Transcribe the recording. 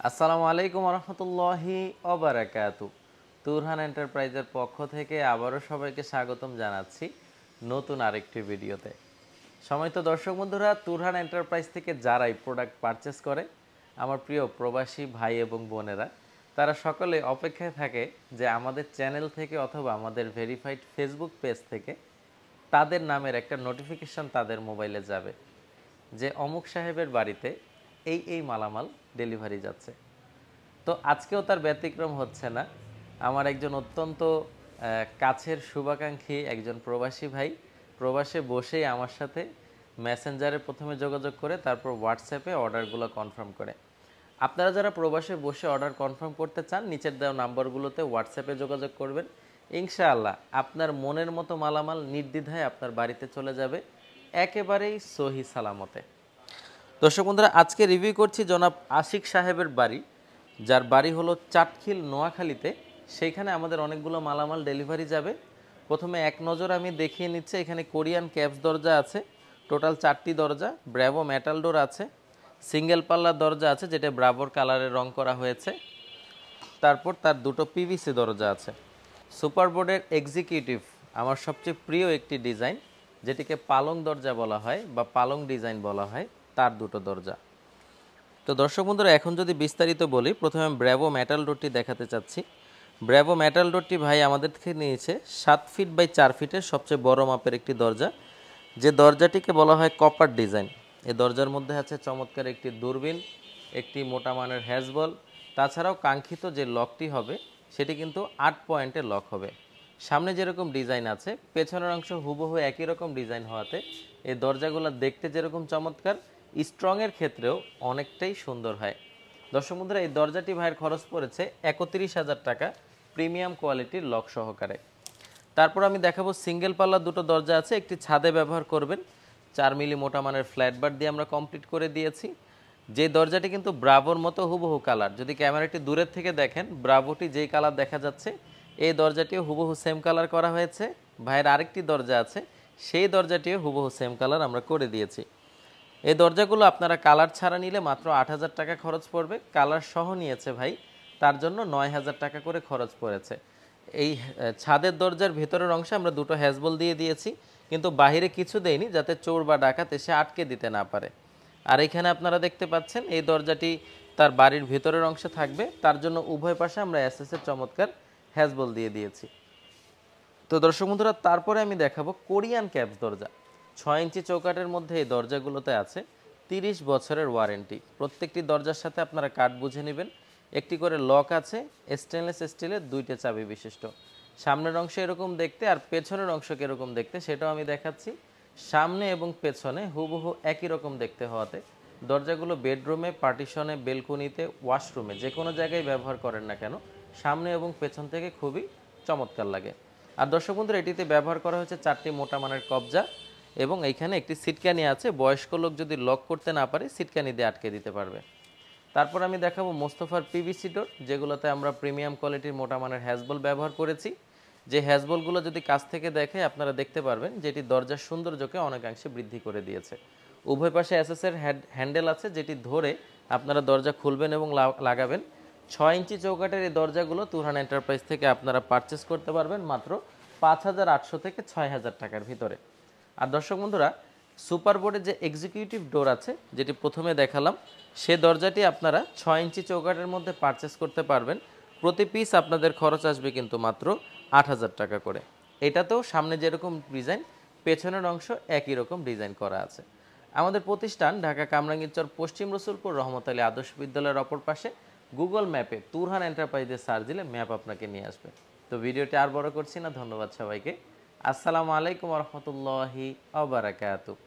আসসালামু আলাইকুম রহমতুল্লাহি ওবারাকাতু। তুরহান এন্টারপ্রাইজের পক্ষ থেকে আবারও সবাইকে স্বাগতম জানাচ্ছি নতুন আরেকটি ভিডিওতে। সম্মানিত দর্শক বন্ধুরা, তুরহান এন্টারপ্রাইজ থেকে যারাই প্রোডাক্ট পারচেস করে, আমার প্রিয় প্রবাসী ভাই এবং বোনেরা, তারা সকলে অপেক্ষায় থাকে যে আমাদের চ্যানেল থেকে অথবা আমাদের ভেরিফাইড ফেসবুক পেজ থেকে তাদের নামের একটা নোটিফিকেশন তাদের মোবাইলে যাবে যে অমুক সাহেবের বাড়িতে এই মালামাল ডেলিভারি যাচ্ছে। তো আজকেও তার ব্যতিক্রম হচ্ছে না। আমার একজন অত্যন্ত কাছের শুভাকাঙ্ক্ষী একজন প্রবাসী ভাই প্রবাসে বসেই আমার সাথে মেসেঞ্জারে প্রথমে যোগাযোগ করে তারপর হোয়াটসঅ্যাপে অর্ডারগুলো কনফার্ম করে। আপনারা যারা প্রবাসে বসে অর্ডার কনফার্ম করতে চান, নিচের দেওয়া নাম্বারগুলোতে হোয়াটসঅ্যাপে যোগাযোগ করবেন। ইনশাআল্লাহ আপনার মনের মতো মালামাল নির্দ্বিধায় আপনার বাড়িতে চলে যাবে, একেবারেই সহি সালামতে। দর্শক বন্ধুরা, আজকে রিভিউ করছি জনাব আশিক সাহেবের বাড়ি, যার বাড়ি হলো চাটখিল নোয়াখালীতে। সেইখানে আমাদের অনেকগুলো মালামাল ডেলিভারি যাবে। প্রথমে এক নজর আমি দেখিয়ে নিচ্ছি। এখানে কোরিয়ান ক্যাপস দরজা আছে, টোটাল 4টি দরজা। ব্র্যাভো মেটাল ডোর আছে, সিঙ্গেল পাল্লার দরজা আছে যেটা ব্রাভোর কালারে রং করা হয়েছে। তারপর তার দুটো পিভিসি দরজা আছে। সুপার বোর্ডের এক্সিকিউটিভ, আমার সবচেয়ে প্রিয় একটি ডিজাইন, যেটিকে পালং দরজা বলা হয় বা পালং ডিজাইন বলা হয়, তার দুটো দরজা। তো দর্শক বন্ধুরা, এখন যদি বিস্তারিত বলি, প্রথমে আমি ব্র্যাভো মেটাল ডোরটি দেখাতে চাচ্ছি। ব্র্যাভো মেটাল ডোরটি ভাই আমাদের থেকে নিয়েছে 7 ফিট বাই 4 ফিটের সবচেয়ে বড় মাপের একটি দরজা, যে দরজাটিকে বলা হয় কপার ডিজাইন। এই দরজার মধ্যে আছে চমৎকার একটি দূরবীন, একটি মোটা মানের হ্যাজবল, তাছাড়াও কাঙ্ক্ষিত যে লকটি হবে সেটি কিন্তু 8 পয়েন্টে লক হবে। সামনে যেরকম ডিজাইন আছে, পেছনের অংশ হুবহু একই রকম ডিজাইন হওয়াতে এই দরজাগুলো দেখতে যেরকম চমৎকার, স্ট্রংয়ের ক্ষেত্রেও অনেকটাই সুন্দর হয়। দর্শক বন্ধুরা, এই দরজাটি ভাইয়ের খরচ পড়েছে 31,000 টাকা, প্রিমিয়াম কোয়ালিটির লক সহকারে। তারপর আমি দেখাবো সিঙ্গেল পাল্লার দুটো দরজা আছে, একটি ছাদে ব্যবহার করবেন। 4 মিলি মোটা মানের ফ্ল্যাট বার দিয়ে আমরা কমপ্লিট করে দিয়েছি। যে দরজাটি কিন্তু ব্রাভোর মতো হুবহু কালার, যদি ক্যামেরাটি দূরের থেকে দেখেন, ব্রাভোটি যেই কালার দেখা যাচ্ছে এই দরজাটিও হুবহু সেম কালার করা হয়েছে। ভাইয়ের আরেকটি দরজা আছে, সেই দরজাটিও হুবহু সেম কালার আমরা করে দিয়েছি। এই দরজাগুলো আপনারা কালার ছাড়া নিলে মাত্র 8,000 টাকা খরচ পড়বে। কালার সহ নিয়েছে ভাই, তার জন্য 9,000 টাকা করে খরচ পড়েছে। এই ছাদের দরজার ভেতরের অংশে আমরা দুটো হ্যাজবল দিয়ে দিয়েছি, কিন্তু বাহিরে কিছু দেইনি যাতে চোর বা ডাকাত এসে আটকে দিতে না পারে। আর এখানে আপনারা দেখতে পাচ্ছেন এই দরজাটি তার বাড়ির ভেতরের অংশে থাকবে, তার জন্য উভয় পাশে আমরা এসএসের চমৎকার হ্যাজবল দিয়ে দিয়েছি। তো দর্শক বন্ধুরা, তারপরে আমি দেখাবো কোরিয়ান ক্যাপস দরজা। 6 ইঞ্চি চৌকাটের মধ্যে এই দরজাগুলোতে আছে 30 বছরের ওয়ারেন্টি। প্রত্যেকটি দরজার সাথে আপনারা কাঠ বুঝে নেবেন। একটি করে লক আছে, স্টেনলেস স্টিলের 2টে চাবি বিশিষ্ট। সামনের অংশ এরকম দেখতে, আর পেছনের অংশ কীরকম দেখতে সেটাও আমি দেখাচ্ছি। সামনে এবং পেছনে হুবহু একই রকম দেখতে হওয়াতে দরজাগুলো বেডরুমে, পার্টিশনে, বেলকনিতে, ওয়াশরুমে যে কোনো জায়গায় ব্যবহার করেন না কেন, সামনে এবং পেছন থেকে খুবই চমৎকার লাগে। আর দর্শক বন্ধুরা, এটিতে ব্যবহার করা হয়েছে 4টি মোটা মানের কবজা, এবং এইখানে একটি সিটকানি আছে। বয়স্ক লোক যদি লক করতে না পারে, সিটকানি দিয়ে আটকে দিতে পারবে। তারপর আমি দেখাবো মোস্তফার পিভিসি ডোর, যেগুলোতে আমরা প্রিমিয়াম কোয়ালিটির মোটা মানের হ্যাজবল ব্যবহার করেছি। যে হ্যাজবলগুলো যদি কাছ থেকে দেখে আপনারা দেখতে পারবেন যেটি দরজার সৌন্দর্যকে অনেকাংশে বৃদ্ধি করে দিয়েছে। উভয় পাশে এসএসের হ্যান্ডেল আছে, যেটি ধরে আপনারা দরজা খুলবেন এবং লাগাবেন। 6 ইঞ্চি চৌকাটের এই দরজাগুলো তুরহান এন্টারপ্রাইজ থেকে আপনারা পারচেস করতে পারবেন মাত্র 5,800 থেকে 6,000 টাকার ভিতরে। আর দর্শক বন্ধুরা, সুপার বোর্ডে যে এক্সিকিউটিভ ডোর আছে, যেটি প্রথমে দেখালাম, সে দরজাটি আপনারা 6 ইঞ্চি চৌকাটের মধ্যে পারচেস করতে পারবেন। প্রতি পিস আপনাদের খরচ আসবে কিন্তু মাত্র 8,000 টাকা করে। এটাতেও সামনে যেরকম ডিজাইন, পেছনের অংশ একই রকম ডিজাইন করা আছে। আমাদের প্রতিষ্ঠান ঢাকা কামরাঙ্গীরচর পশ্চিম রসুলপুর রহমত আলী আদর্শ বিদ্যালয়ের অপর পাশে। গুগল ম্যাপে তুরহান এন্টারপ্রাইজে সার্চ দিলে ম্যাপ আপনাকে নিয়ে আসবে। তো ভিডিওটি আর বড় করছি না, ধন্যবাদ সবাইকে। আসসালামু আলাইকুম রহমতুল্লাহি ওয়া বারাকাতুহু।